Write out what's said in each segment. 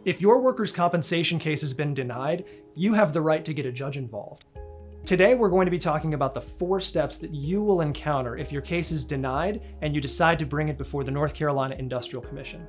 If your workers' compensation case has been denied, you have the right to get a judge involved. Today, we're going to be talking about the 4 steps that you will encounter if your case is denied and you decide to bring it before the North Carolina Industrial Commission.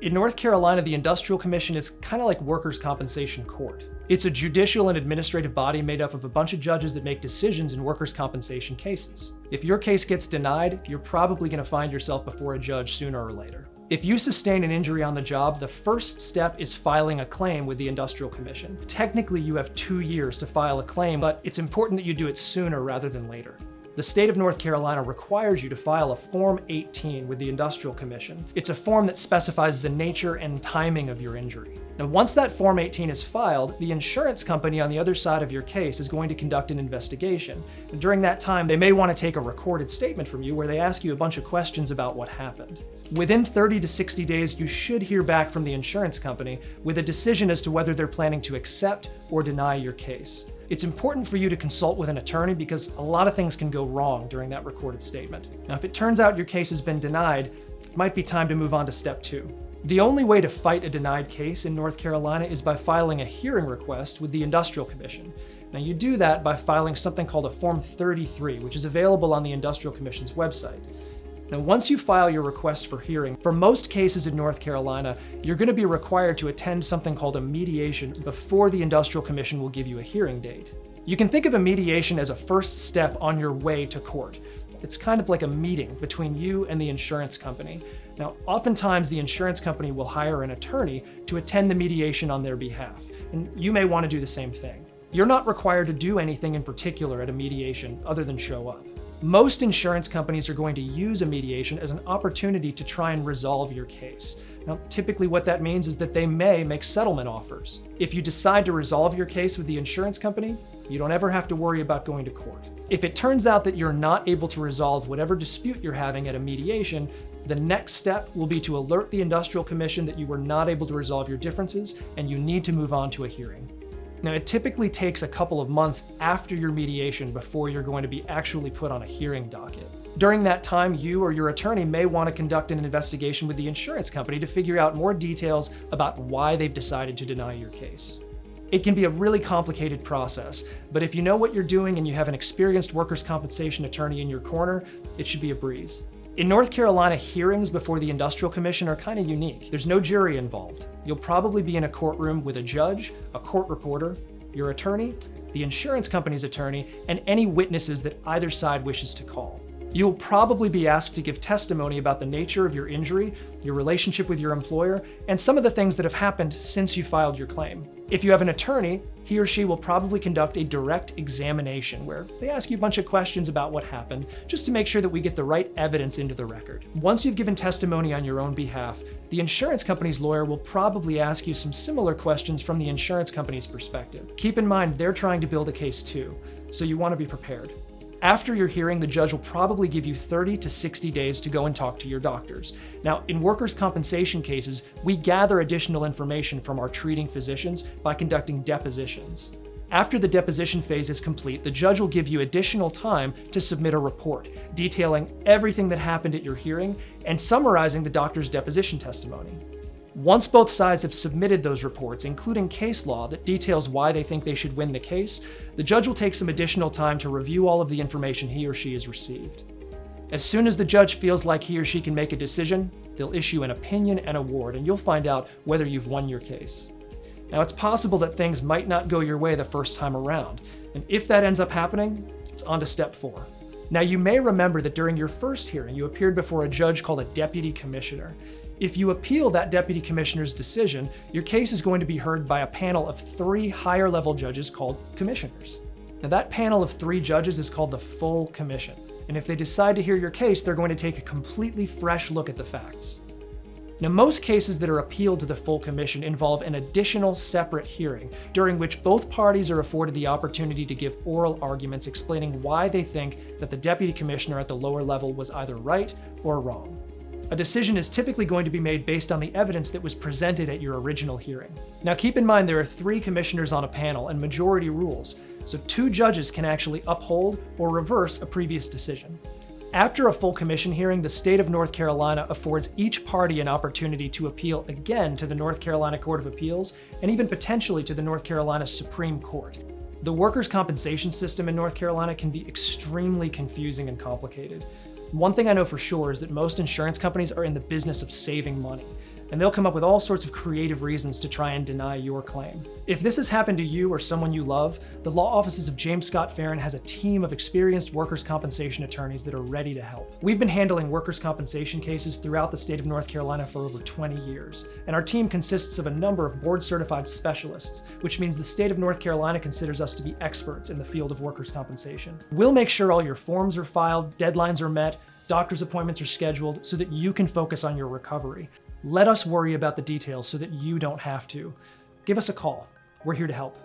In North Carolina, the Industrial Commission is kind of like workers' compensation court. It's a judicial and administrative body made up of a bunch of judges that make decisions in workers' compensation cases. If your case gets denied, you're probably going to find yourself before a judge sooner or later. If you sustain an injury on the job, the first step is filing a claim with the Industrial Commission. Technically, you have 2 years to file a claim, but it's important that you do it sooner rather than later. The state of North Carolina requires you to file a Form 18 with the Industrial Commission. It's a form that specifies the nature and timing of your injury. Now, once that Form 18 is filed, the insurance company on the other side of your case is going to conduct an investigation. And during that time, they may want to take a recorded statement from you where they ask you a bunch of questions about what happened. Within 30 to 60 days, you should hear back from the insurance company with a decision as to whether they're planning to accept or deny your case. It's important for you to consult with an attorney because a lot of things can go wrong during that recorded statement. Now, if it turns out your case has been denied, it might be time to move on to step 2. The only way to fight a denied case in North Carolina is by filing a hearing request with the Industrial Commission. Now, you do that by filing something called a Form 33, which is available on the Industrial Commission's website. Now, once you file your request for hearing, for most cases in North Carolina, you're going to be required to attend something called a mediation before the Industrial Commission will give you a hearing date. You can think of a mediation as a first step on your way to court. It's kind of like a meeting between you and the insurance company. Now, oftentimes the insurance company will hire an attorney to attend the mediation on their behalf, and you may want to do the same thing. You're not required to do anything in particular at a mediation other than show up. Most insurance companies are going to use a mediation as an opportunity to try and resolve your case. Now, typically what that means is that they may make settlement offers. If you decide to resolve your case with the insurance company, you don't ever have to worry about going to court. If it turns out that you're not able to resolve whatever dispute you're having at a mediation, the next step will be to alert the Industrial Commission that you were not able to resolve your differences and you need to move on to a hearing. Now, it typically takes a couple of months after your mediation before you're going to be actually put on a hearing docket. During that time, you or your attorney may want to conduct an investigation with the insurance company to figure out more details about why they've decided to deny your case. It can be a really complicated process, but if you know what you're doing and you have an experienced workers' compensation attorney in your corner, it should be a breeze. In North Carolina, hearings before the Industrial Commission are kind of unique. There's no jury involved. You'll probably be in a courtroom with a judge, a court reporter, your attorney, the insurance company's attorney, and any witnesses that either side wishes to call. You'll probably be asked to give testimony about the nature of your injury, your relationship with your employer, and some of the things that have happened since you filed your claim. If you have an attorney, he or she will probably conduct a direct examination where they ask you a bunch of questions about what happened, just to make sure that we get the right evidence into the record. Once you've given testimony on your own behalf, the insurance company's lawyer will probably ask you some similar questions from the insurance company's perspective. Keep in mind, they're trying to build a case too, so you want to be prepared. After your hearing, the judge will probably give you 30 to 60 days to go and talk to your doctors. Now, in workers' compensation cases, we gather additional information from our treating physicians by conducting depositions. After the deposition phase is complete, the judge will give you additional time to submit a report detailing everything that happened at your hearing and summarizing the doctor's deposition testimony. Once both sides have submitted those reports, including case law that details why they think they should win the case, the judge will take some additional time to review all of the information he or she has received. As soon as the judge feels like he or she can make a decision, they'll issue an opinion and award, and you'll find out whether you've won your case. Now, it's possible that things might not go your way the first time around, and if that ends up happening, it's on to step 4. Now, you may remember that during your first hearing, you appeared before a judge called a deputy commissioner. If you appeal that deputy commissioner's decision, your case is going to be heard by a panel of 3 higher-level judges called commissioners. Now, that panel of 3 judges is called the full commission, and if they decide to hear your case, they're going to take a completely fresh look at the facts. Now, most cases that are appealed to the full commission involve an additional separate hearing, during which both parties are afforded the opportunity to give oral arguments explaining why they think that the deputy commissioner at the lower level was either right or wrong. A decision is typically going to be made based on the evidence that was presented at your original hearing. Now, keep in mind there are 3 commissioners on a panel and majority rules, so 2 judges can actually uphold or reverse a previous decision. After a full commission hearing, the state of North Carolina affords each party an opportunity to appeal again to the North Carolina Court of Appeals and even potentially to the North Carolina Supreme Court. The workers' compensation system in North Carolina can be extremely confusing and complicated. One thing I know for sure is that most insurance companies are in the business of saving money, and they'll come up with all sorts of creative reasons to try and deny your claim. If this has happened to you or someone you love, the law offices of James Scott Farron has a team of experienced workers' compensation attorneys that are ready to help. We've been handling workers' compensation cases throughout the state of North Carolina for over 20 years, and our team consists of a number of board-certified specialists, which means the state of North Carolina considers us to be experts in the field of workers' compensation. We'll make sure all your forms are filed, deadlines are met, doctor's appointments are scheduled so that you can focus on your recovery. Let us worry about the details so that you don't have to. Give us a call. We're here to help.